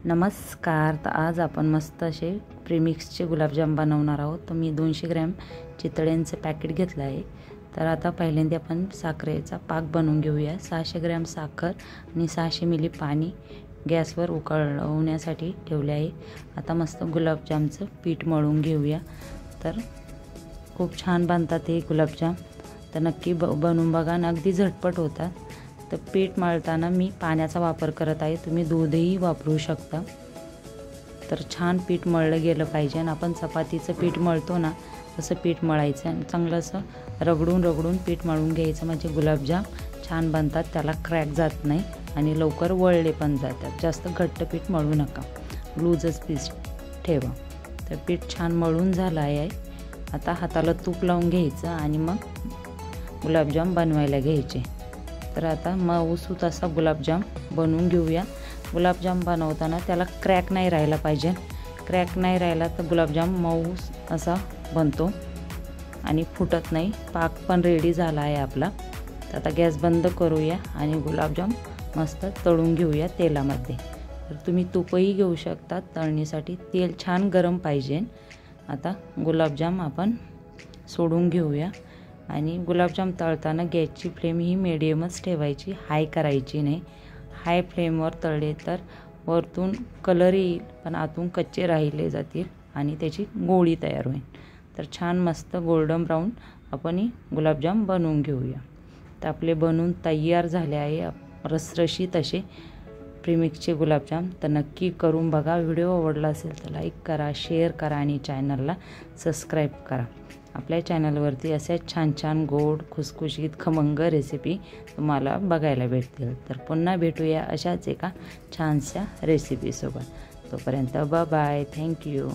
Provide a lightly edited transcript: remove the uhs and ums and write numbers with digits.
नमस्कार. तर आज आपण मस्त असे प्रीमिक्सचे गुलाबजाम बनवणार आहोत. तर मी 200 ग्रॅम चितळ्यांचं पॅकेट घेतलं आहे. तर आता पहिल्यांदा आपण साखरेचा पाक बनवून घेऊया. 600 ग्रॅम साखर आणि 600 मिली पाणी गॅसवर उकळवण्यासाठी ठेवले आहे. आता मस्त गुलाबजामचं पीठ मळून घेऊया. तर खूप छान बनतात हे गुलाबजाम. तर नक्की बनवून बघा ना, अगदी झटपट होतात. तर पीठ मळताना मी पाण्याचा वापर करत आहे, तुम्ही दूधही वापरू शकता. तर छान पीठ मळलं गेलं पाहिजे आणि आपण चपातीचं पीठ मळतो ना तसं पीठ मळायचं आणि चांगलं असं रगडून पीठ मळून घ्यायचं, म्हणजे गुलाबजाम छान बनतात, त्याला क्रॅक जात नाही आणि लवकर वळले पण जातात. जास्त घट्ट पीठ मळू नका, लूजच पीठ ठेवा. तर पीठ छान मळून झालं आहे. आता हाताला तूप लावून घ्यायचं आणि मग गुलाबजाम बनवायला घ्यायचे. तर आता मऊसूत असा गुलाबजाम बनवून घेऊया. गुलाबजाम बनवताना त्याला क्रॅक नाही राहायला पाहिजे. क्रॅक नाही राहिला तर गुलाबजाम मऊ असा बनतो आणि फुटत नाही. पाक पण रेडी झाला आहे आपला. तर आता गॅस बंद करूया आणि गुलाबजाम मस्त तळून घेऊया तेलामध्ये. तर तुम्ही तूपही घेऊ शकता तळणीसाठी. तेल छान गरम पाहिजे. आता गुलाबजाम आपण सोडून घेऊया आणि गुलाबजाम तळताना गॅसची फ्लेम ही मिडियमच ठेवायची, हाय करायची नाही. हाय फ्लेमवर तळले तर वरतून कलर येईल पण आतून कच्चे राहिले जातील आणि त्याची गोळी तयार होईल. तर छान मस्त गोल्डन ब्राऊन आपण ही गुलाबजाम बनवून घेऊया. तर आपले बनवून तयार झाले आहे रसरशीत असे प्रीमिक्सचे गुलाबजाम. तर नक्की करून बघा. व्हिडिओ आवडला असेल तर लाईक करा, शेअर करा आणि चॅनलला सबस्क्राईब करा. आपल्या चॅनलवरती असेच छान छान गोड खुसखुशीत खमंग रेसिपी तुम्हाला बघायला भेटतील. तर पुन्हा भेटूया अशाच एका छानशा रेसिपीसोबत. तोपर्यंत बाय. थँक्यू.